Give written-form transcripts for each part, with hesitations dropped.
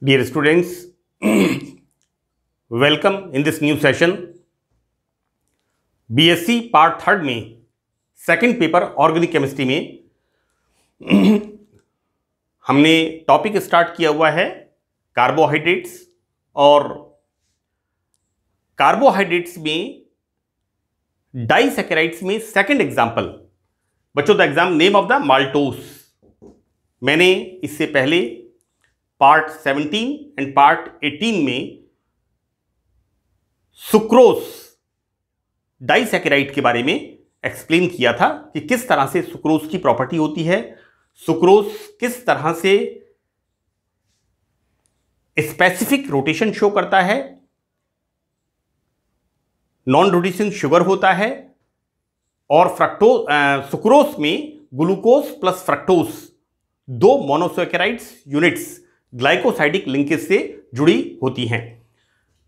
Dear students, welcome in this new session. BSc part third में second paper organic chemistry में हमने topic start किया हुआ है कार्बोहाइड्रेट्स। और कार्बोहाइड्रेट्स में डाइसैकेराइड्स में सेकंड एग्जांपल बच्चों, the enzyme name of the maltose. मैंने इससे पहले पार्ट 17 एंड पार्ट 18 में सुक्रोस डाइसैकेराइड के बारे में एक्सप्लेन किया था कि किस तरह से सुक्रोस की प्रॉपर्टी होती है, सुक्रोस किस तरह से स्पेसिफिक रोटेशन शो करता है, नॉन रिड्यूसिंग शुगर होता है, और सुक्रोस में ग्लूकोज प्लस फ्रक्टोज दो मोनोसैकेराइड्स यूनिट्स ग्लाइकोसाइडिक लिंकेज से जुड़ी होती हैं।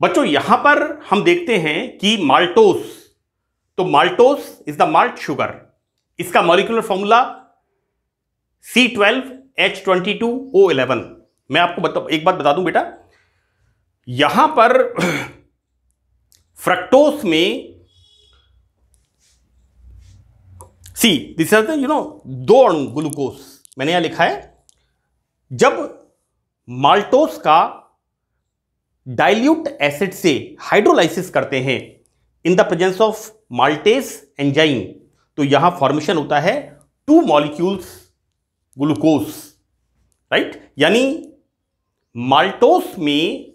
बच्चों यहां पर हम देखते हैं कि माल्टोस, तो maltose is the malt sugar. इसका मॉलिक्यूलर फॉर्मूला C12H22O11। मैं आपको एक बात बता दूं बेटा, यहां पर फ्रक्टोस में दिस इज दो अणु ग्लूकोज मैंने यहां लिखा है। जब माल्टोस का डाइल्यूट एसिड से हाइड्रोलाइसिस करते हैं in the presence of maltase enzyme, तो यहां फॉर्मेशन होता है टू मॉलिक्यूल्स ग्लूकोज, राइट। यानी माल्टोस में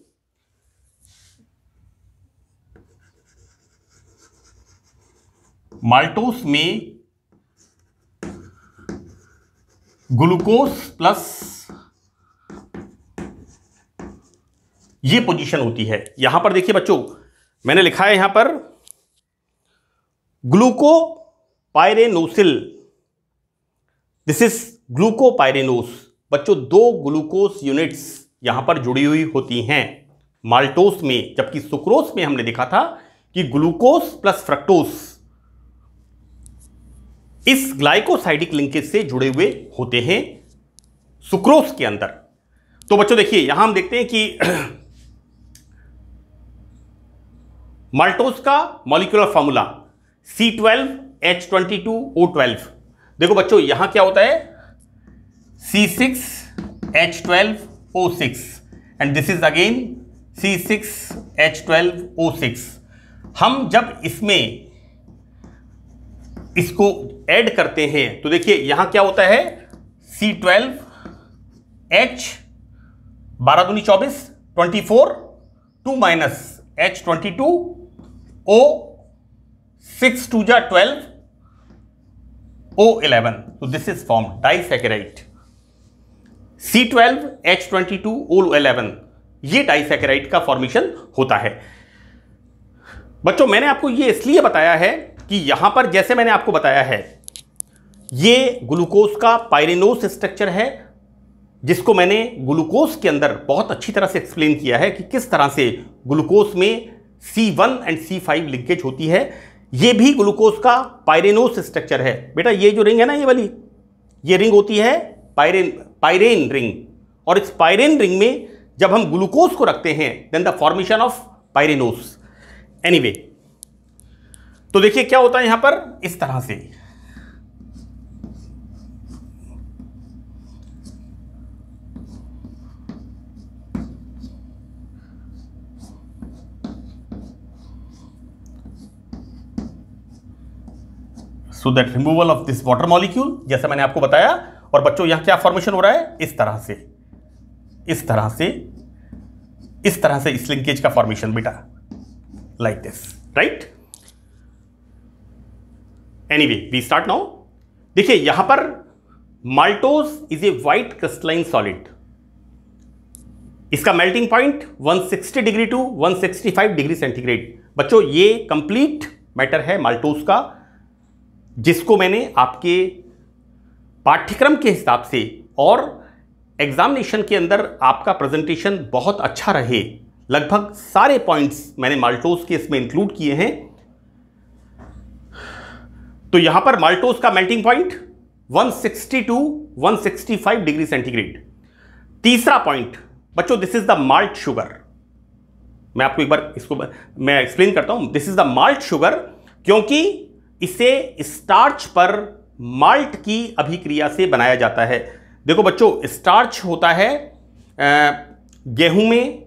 ग्लूकोज प्लस ये पोजीशन होती है। यहां पर देखिए बच्चों, मैंने लिखा है यहां पर ग्लूकोपाइरेनोसिल, दिस इज ग्लूकोपाइरेनोस। बच्चों दो ग्लूकोज यूनिट्स यहां पर जुड़ी हुई होती हैं माल्टोस में, जबकि सुक्रोस में हमने देखा था कि ग्लूकोज प्लस फ्रक्टोज इस ग्लाइकोसाइडिक लिंकेज से जुड़े हुए होते हैं सुक्रोस के अंदर। तो बच्चों देखिए यहां हम देखते हैं कि माल्टोस का मॉलिक्यूलर फॉर्मूला C12H22O12। देखो बच्चों यहां क्या होता है, C6H12O6 and this is again C6H12O6। हम जब इसको ऐड करते हैं तो देखिए यहां क्या होता है, C12H 12 दूनी 24 24 2 माइनस H22 O 6 2 जा 12 O11। तो this is form disaccharide C12H22O11। ये डाइसैकेराइड का फॉर्मेशन होता है। बच्चों मैंने आपको ये इसलिए बताया है कि यहां पर जैसे मैंने आपको बताया है, ये ग्लूकोज का पाइरेनोस स्ट्रक्चर है, जिसको मैंने ग्लूकोज के अंदर बहुत अच्छी तरह से एक्सप्लेन किया है कि किस तरह से ग्लूकोज में C1 एंड C5 लिंकेज होती है। ये भी ग्लूकोज का पाइरेनोस स्ट्रक्चर है। बेटा ये जो रिंग है ना, ये वाली ये रिंग होती है पाइरेन रिंग, और इस पाइरेन रिंग में जब हम ग्लूकोज को रखते हैं then the formation of pyranose. Anyway, तो देखिए क्या होता है यहां पर इस तरह से, so that removal of this water molecule, जैसा मैंने आपको बताया। और बच्चों यहां क्या फॉर्मेशन हो रहा है, इस तरह से इस लिंकेज का फॉर्मेशन बेटा, like this, right. Anyway we start now. देखिए यहां पर maltose is a white crystalline solid. इसका melting point 160 degree to 165 degree centigrade. बच्चों ये कंप्लीट मैटर है माल्टोस का, जिसको मैंने आपके पाठ्यक्रम के हिसाब से और एग्जामिनेशन के अंदर आपका प्रेजेंटेशन बहुत अच्छा रहे, लगभग सारे पॉइंट्स मैंने माल्टोस के इसमें इंक्लूड किए हैं। तो यहां पर माल्टोस का melting point 160 to 165 degree centigrade. तीसरा पॉइंट बच्चों this is the malt sugar. मैं आपको एक बार इसको मैं एक्सप्लेन करता हूं। This is the malt sugar, क्योंकि इसे स्टार्च पर माल्ट की अभिक्रिया से बनाया जाता है। देखो बच्चों, स्टार्च होता है गेहूं में,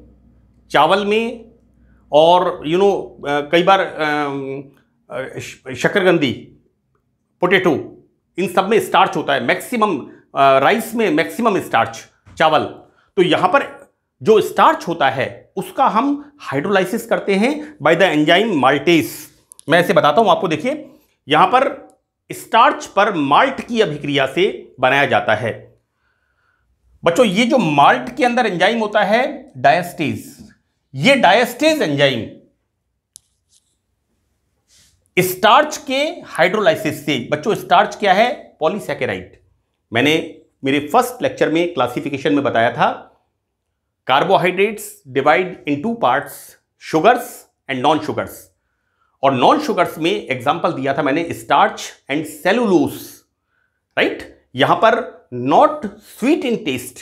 चावल में, और कई बार शकरकंदी, पोटैटो, इन सब में स्टार्च होता है। मैक्सिमम राइस में मैक्सिमम स्टार्च, चावल। तो यहां पर जो स्टार्च होता है उसका हम हाइड्रोलाइसिस करते हैं बाय द एंजाइम माल्टेस। मैं ऐसे बताता हूं आपको, देखिए यहां पर स्टार्च पर माल्ट की अभिक्रिया से बनाया जाता है। बच्चों ये जो माल्ट के अंदर एंजाइम होता है डायस्टेज, ये डायस्टेज एंजाइम स्टार्च के हाइड्रोलाइसिस से, बच्चों स्टार्च क्या है? पॉलीसैकेराइड। मैंने मेरे फर्स्ट लेक्चर में क्लासिफिकेशन में बताया था, carbohydrates divide in two parts, sugars and non sugars. और नॉन शुगर्स में एग्जांपल दिया था मैंने स्टार्च एंड सेलुलोस, राइट। यहां पर not sweet in taste,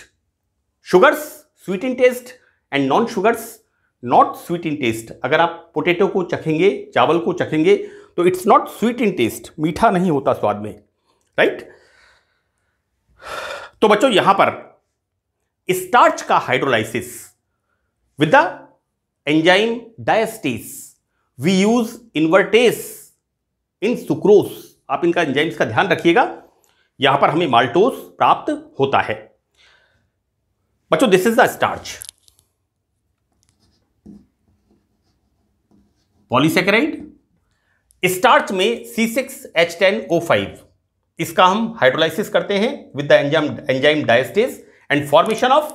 sugars sweet in taste and non sugars not sweet in taste. अगर आप potato को चखेंगे, चावल को चखेंगे, तो it's not sweet in taste, मीठा नहीं होता स्वाद में, राइट। तो बच्चों यहां पर स्टार्च का hydrolysis with the enzyme diastase, we use invertase in sucrose. आप इनका एंजाइम्स का ध्यान रखिएगा। यहां पर हमें माल्टोस प्राप्त होता है। बच्चों this is the starch, polysaccharide. Starch में C6H10O5, इसका हम हाइड्रोलाइसिस करते हैं with the enzyme diastase and formation of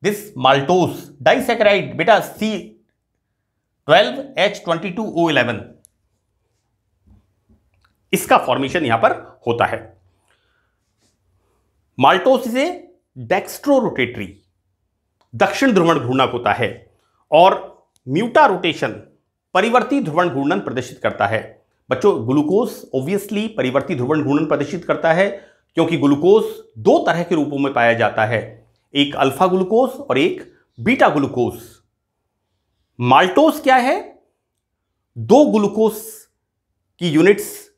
this maltose disaccharide, बेटा C12H22O11, इसका फॉर्मेशन यहां पर होता है। माल्टोस से डेक्स्ट्रो रोटेटरी, दक्षिण ध्रुवण घूर्णक होता है, और म्यूटा रोटेशन, परिवर्ती ध्रुवण घूर्णन प्रदर्शित करता है। बच्चों ग्लूकोज ऑब्वियसली परिवर्ती ध्रुवण घूर्णन प्रदर्शित करता है, क्योंकि ग्लूकोज दो तरह के रूपों में पाया जाता है, एक अल्फा ग्लूकोज और एक बीटा ग्लूकोज। माल्टोस क्या है? दो ग्लूकोज की यूनिट्स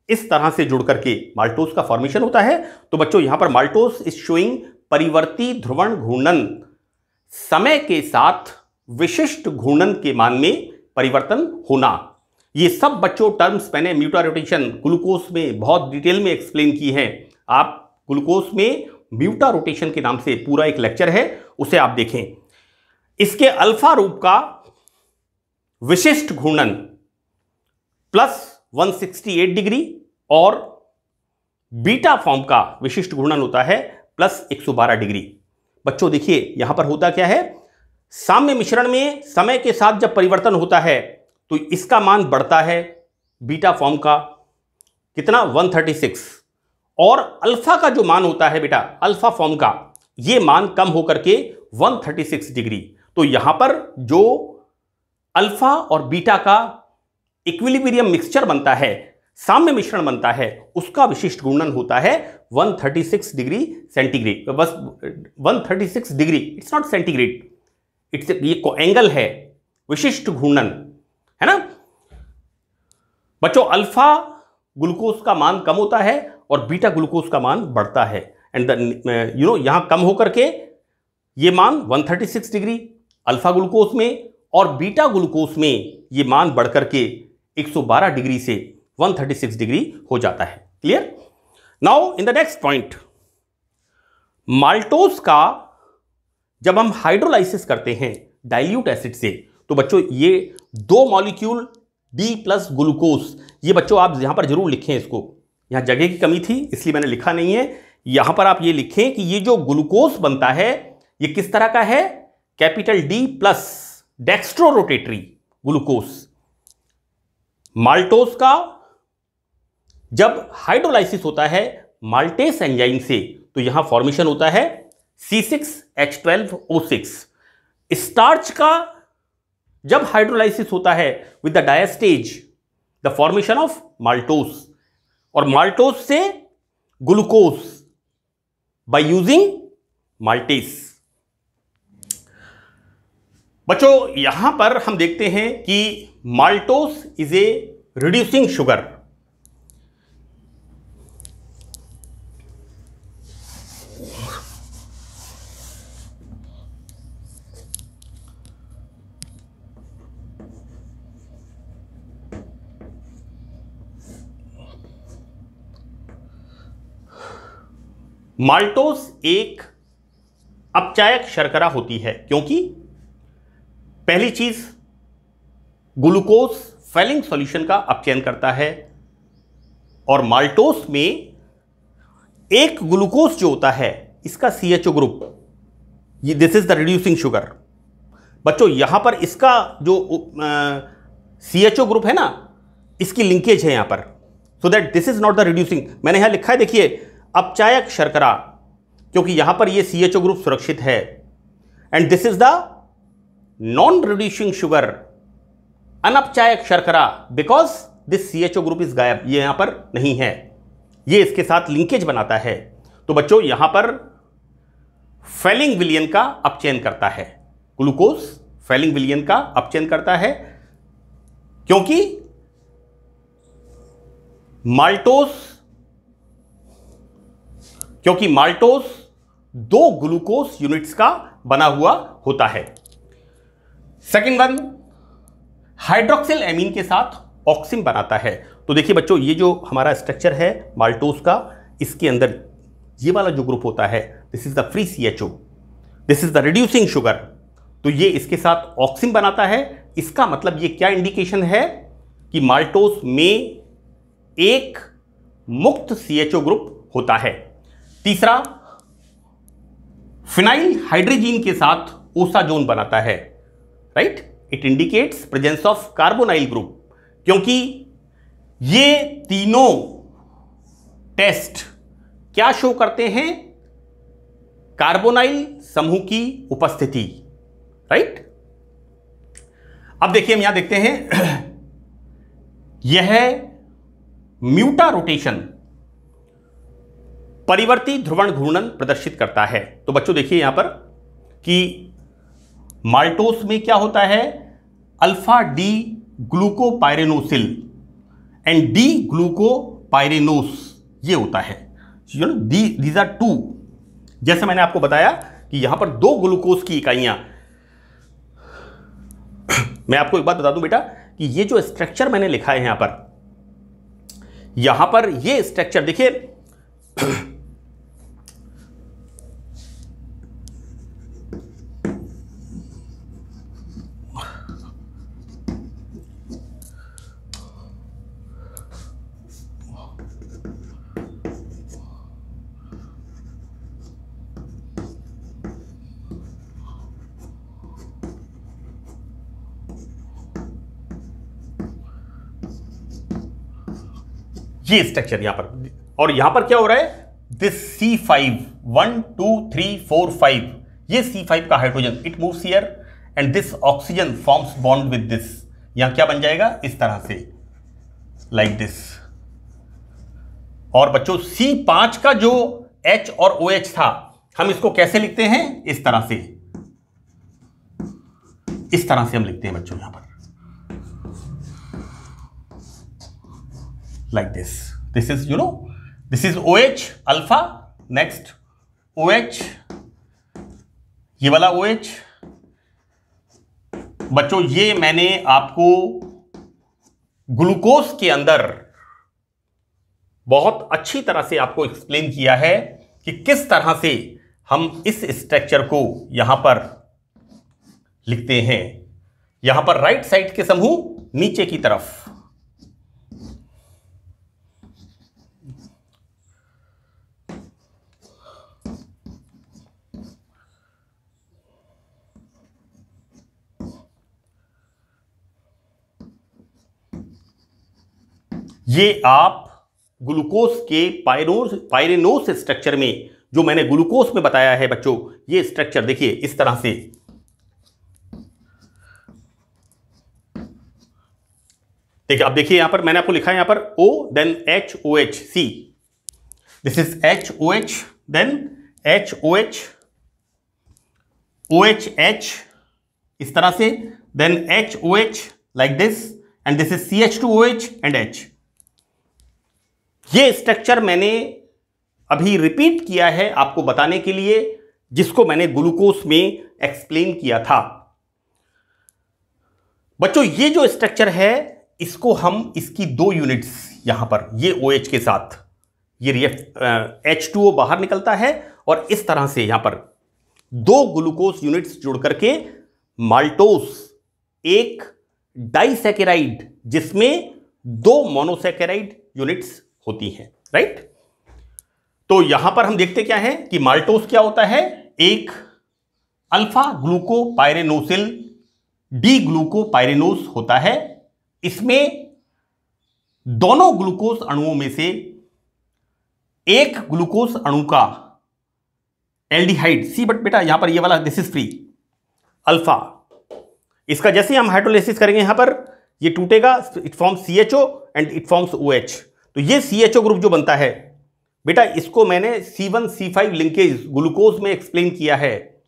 इस तरह से जुड़ करके माल्टोस का फॉर्मेशन होता है। तो बच्चों यहां पर माल्टोस इज शोइंग परिवर्ती ध्रुवण घूर्णन, समय के साथ विशिष्ट घूर्णन के मान में परिवर्तन होना। ये सब बच्चों टर्म्स मैंने म्यूटा रोटेशन ग्लूकोज में बहुत डिटेल में एक्सप्लेन की है। आप ग्लूकोज में म्यूटा रोटेशन के नाम से पूरा एक लेक्चर है, उसे आप देखें। इसके अल्फा रूप का विशिष्ट घूर्णन +168 डिग्री और बीटा फॉर्म का विशिष्ट घूर्णन होता है +112 डिग्री। बच्चों देखिए यहां पर होता क्या है, साम्य मिश्रण में समय के साथ जब परिवर्तन होता है तो इसका मान बढ़ता है, बीटा फॉर्म का कितना 136, और अल्फा का जो मान होता है बेटा अल्फा फॉर्म का, ये मान कम होकर के 136 डिग्री। तो यहां पर जो अल्फा और बीटा का इक्विलिब्रियम मिक्सचर बनता है, साम्य मिश्रण बनता है, उसका विशिष्ट घूर्णन होता है 136 डिग्री सेंटीग्रेड। बस 136 degree, it's not centigrade, it's ये एंगल है, विशिष्ट घूर्णन है ना। बच्चों अल्फा ग्लूकोज का मान कम होता है और बीटा ग्लूकोज का मान बढ़ता है, एंड यहां कम होकर के ये मान 136 डिग्री अल्फा ग्लूकोज में, और बीटा ग्लूकोज में ये मान बढ़कर के 112 डिग्री से 136 डिग्री हो जाता है। Clear? Now in the next point, maltose का जब हम हाइड्रोलाइसिस करते हैं डाइल्यूट एसिड से, तो बच्चों ये दो मॉलिक्यूल D+ ग्लूकोज, ये बच्चों आप यहां पर जरूर लिखें इसको, यहां जगह की कमी थी इसलिए मैंने लिखा नहीं है। यहां पर आप ये लिखें कि ये जो ग्लूकोज बनता है ये किस तरह का है, capital D+ dextro rotatory glucose. Maltose का जब हाइड्रोलाइसिस होता है माल्टेस एंजाइम से, तो यहां फॉर्मेशन होता है C6H12O6। स्टार्च का जब हाइड्रोलाइसिस होता है with the diastase, the formation of maltose, और माल्टोस से ग्लूकोज बाय यूजिंग माल्टेस। बच्चों यहां पर हम देखते हैं कि maltose is a reducing sugar. Maltose एक अपचायक शर्करा होती है क्योंकि पहली चीज ग्लूकोज फेलिंग सॉल्यूशन का अपचयन करता है और माल्टोस में एक ग्लूकोज जो होता है इसका CHO group, this is the reducing sugar. बच्चों यहां पर इसका जो CHO ग्रुप है ना, इसकी लिंकेज है यहां पर, so that this is not the reducing. मैंने यहां लिखा है देखिए अपचायक शर्करा, क्योंकि यहां पर ये CHO ग्रुप सुरक्षित है, and this is the non reducing sugar, अनपचायक शर्करा, because this CHO group is गायब, ये यहां पर नहीं है, ये इसके साथ लिंकेज बनाता है। तो बच्चों यहां पर फेलिंग विलियन का अपचयन करता है, ग्लूकोज फेलिंग विलियन का अपचयन करता है, क्योंकि माल्टोस दो ग्लूकोज यूनिट्स का बना हुआ होता है। सेकंड वन, हाइड्रोक्सिल एमीन के साथ ऑक्सिन बनाता है। तो देखिए बच्चों ये जो हमारा स्ट्रक्चर है माल्टोस का, इसके अंदर ये वाला जो ग्रुप होता है this is the free CHO, this is the reducing sugar, तो ये इसके साथ ऑक्सिन बनाता है। इसका मतलब ये क्या इंडिकेशन है कि माल्टोस में एक मुक्त CHO ग्रुप होता है। तीसरा, फिनाइल हाइड्रोजीन के साथ ओसाजोन बनाता है, right, it indicates presence of carbonyl group, क्योंकि ये तीनों टेस्ट क्या शो करते हैं, कार्बोनाइल समूह की उपस्थिति, राइट। अब देखिए हम यहां देखते हैं यह म्यूटा रोटेशन, परिवर्ती ध्रुवण घूर्णन प्रदर्शित करता है। तो बच्चों देखिए यहां पर कि माल्टोस में क्या होता है, अल्फा डी ग्लूकोपाइरेनोसिल एंड डी ग्लूकोपाइरेनोस ये होता है, दीज आर टू। जैसे मैंने आपको बताया कि यहां पर दो ग्लूकोज की इकाइयां, मैं आपको एक बात बता दूं बेटा कि ये जो स्ट्रक्चर मैंने लिखा है यहां पर ये स्ट्रक्चर देखिए ये स्ट्रक्चर यहां पर, और यहां पर क्या हो रहा है, दिस C5 1 2 3 4 5, ये C5 का hydrogen it moves here and this oxygen forms bond with this, यहां क्या बन जाएगा इस तरह से, लाइक दिस। और बच्चों C5 का जो H और OH था हम इसको कैसे लिखते हैं, इस तरह से, इस तरह से हम लिखते हैं बच्चों यहां पर, like this is this is OH alpha, next OH, ये वाला OH। बच्चों ये मैंने आपको ग्लूकोज के अंदर बहुत अच्छी तरह से आपको एक्सप्लेन किया है कि किस तरह से हम इस स्ट्रक्चर को यहां पर लिखते हैं। यहां पर राइट साइड के समूह नीचे की तरफ, ये आप ग्लूकोज के पाइरेनोस स्ट्रक्चर में जो मैंने ग्लूकोज में बताया है बच्चों, ये स्ट्रक्चर देखिए इस तरह से, देखिए अब देखिए यहां पर मैंने आपको लिखा है यहां पर O then HOH, C, this is HOH then HOH, OHH इस तरह से, then HOH like this, and this is CH2OH and H। ये स्ट्रक्चर मैंने अभी रिपीट किया है आपको बताने के लिए, जिसको मैंने ग्लूकोज में एक्सप्लेन किया था। बच्चों ये जो स्ट्रक्चर है, इसको हम इसकी 2 यूनिट्स यहां पर, ये OH के साथ ये H2O बाहर निकलता है, और इस तरह से यहां पर 2 ग्लूकोज यूनिट्स जुड़ करके माल्टोस, एक डाइसैकेराइड जिसमें 2 मोनोसैकेराइड यूनिट्स होती हैं, राइट। तो यहां पर हम देखते क्या है कि माल्टोस क्या होता है, एक अल्फा ग्लूकोपाइरेनोसिल डी ग्लूकोपाइरेनोस होता है। इसमें दोनों ग्लूकोज अणुओं में से एक ग्लूकोज अणु का एल्डिहाइड, सी बट बेटा यहां पर ये वाला दिस इज फ्री अल्फा, इसका जैसे हम हाइड्रोलाइसिस करेंगे यहां पर ये टूटेगा, it forms CHO and it forms OH। तो ये CHO ग्रुप जो बनता है बेटा, इसको मैंने C1C5 लिंकेज ग्लूकोज में एक्सप्लेन किया है।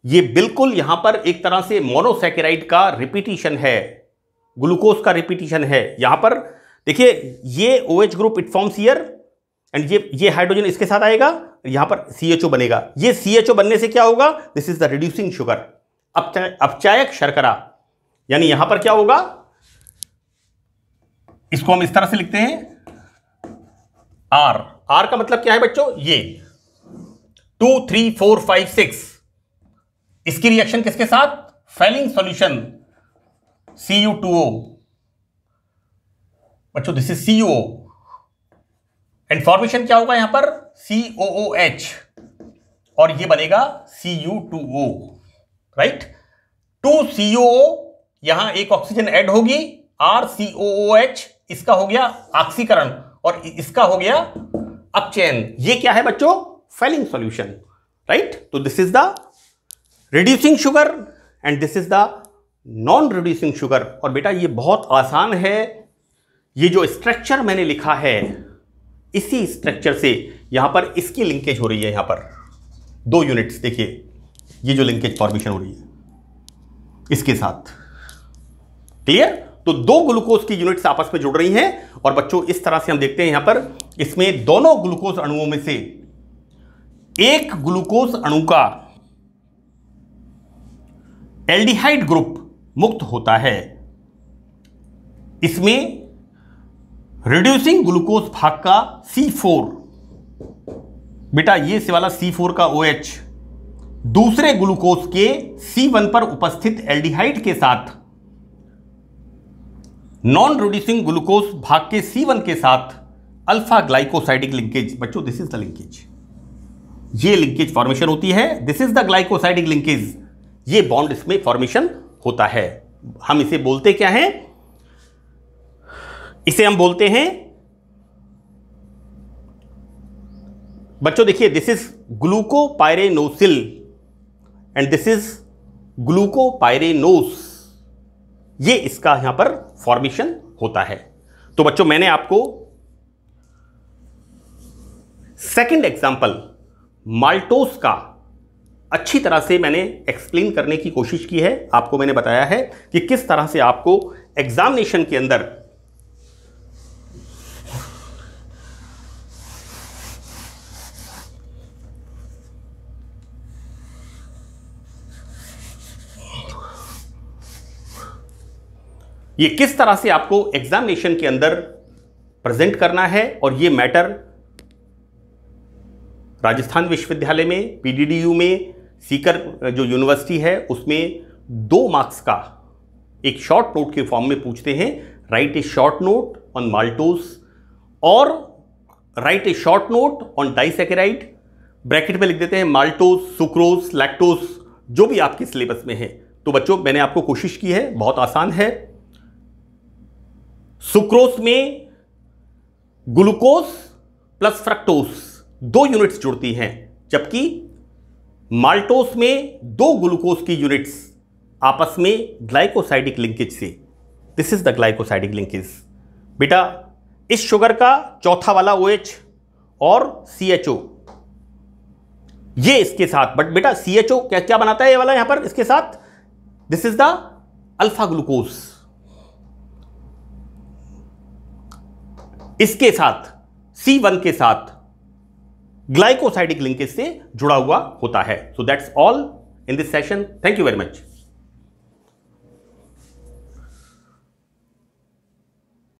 ये बिल्कुल यहां पर एक तरह से मोनोसैकेराइड का रिपीटिशन है, ग्लूकोज का रिपीटिशन है। यहां पर देखिए ये OH group it forms here, and ये हाइड्रोजन इसके साथ आएगा, यहां पर CHO बनेगा। ये CHO बनने से क्या होगा, this is the reducing sugar, अपचायक शर्करा। यानी यहां पर क्या होगा, इसको हम इस तरह से लिखते हैं R का मतलब क्या है बच्चों, ये 2 3 4 5 6, इसकी रिएक्शन किसके साथ, फेलिंग सॉल्यूशन Cu2O, बच्चों this is CuO, and formation क्या होगा यहां पर COOH, और ये बनेगा Cu2O, राइट। 2COO, यहां एक ऑक्सीजन ऐड होगी, RCOOH, इसका हो गया ऑक्सीकरण, और इसका हो गया अपचयन। ये क्या है बच्चों, फेलिंग सॉल्यूशन, राइट। तो this is the reducing sugar and this is the non reducing sugar. और बेटा ये बहुत आसान है, ये जो स्ट्रक्चर मैंने लिखा है, इसी स्ट्रक्चर से यहां पर इसकी लिंकेज हो रही है, यहां पर 2 यूनिट्स देखिए, ये जो लिंकेज फॉर्मेशन हो रही है इसके साथ, क्लियर। तो 2 ग्लूकोज की यूनिट्स आपस में जुड़ रही हैं, और बच्चों इस तरह से हम देखते हैं यहां पर, इसमें दोनों ग्लूकोज अणुओं में से एक ग्लूकोज अणु का एल्डिहाइड ग्रुप मुक्त होता है। इसमें रिड्यूसिंग ग्लूकोज भाग का C4, बेटा ये से वाला C4 का OH दूसरे ग्लूकोज के C1 पर उपस्थित एल्डिहाइड के साथ नॉन रिड्यूसिंग ग्लूकोज भाग के C1 के साथ अल्फा ग्लाइकोसाइडिक लिंकेज, बच्चों दिस इज द लिंकेज, ये लिंकेज फॉर्मेशन होती है, this is the glycosidic linkage, ये बॉन्ड इसमें फॉर्मेशन होता है। हम इसे बोलते क्या हैं, इसे हम बोलते हैं बच्चों देखिए, this is glucopyranosyl and this is glucopyranose, ये इसका यहां पर फॉर्मेशन होता है। तो बच्चों मैंने आपको सेकंड एग्जांपल माल्टोस का अच्छी तरह से मैंने एक्सप्लेन करने की कोशिश की है। आपको मैंने बताया है कि किस तरह से आपको एग्जामिनेशन के अंदर ये किस तरह से आपको एग्जामिनेशन के अंदर प्रेजेंट करना है। और ये मैटर राजस्थान विश्वविद्यालय में, PDDU में, सीकर जो यूनिवर्सिटी है उसमें 2 मार्क्स का एक शॉर्ट नोट के फॉर्म में पूछते हैं। Write a short note on maltose और write a short note on disaccharide, bracket में लिख देते हैं माल्टोस, सुक्रोज, लैक्टोस, जो भी आपके सिलेबस में है। तो बच्चों मैंने आपको कोशिश की है, बहुत आसान है। सुक्रोज में ग्लूकोज प्लस फ्रक्टोस 2 यूनिट्स जुड़ती हैं, जबकि माल्टोस में 2 ग्लूकोज की यूनिट्स आपस में ग्लाइकोसाइडिक लिंकेज से, this is the glycosidic linkage. बेटा इस शुगर का चौथा वाला OH और CHO, ये इसके साथ, बट बेटा CHO क्या क्या बनाता है ये वाला यहां पर इसके साथ this is the alpha glucose. इसके साथ C1 के साथ ग्लाइकोसाइडिक लिंकेज से जुड़ा हुआ होता है। So that's all in this session. Thank you very much.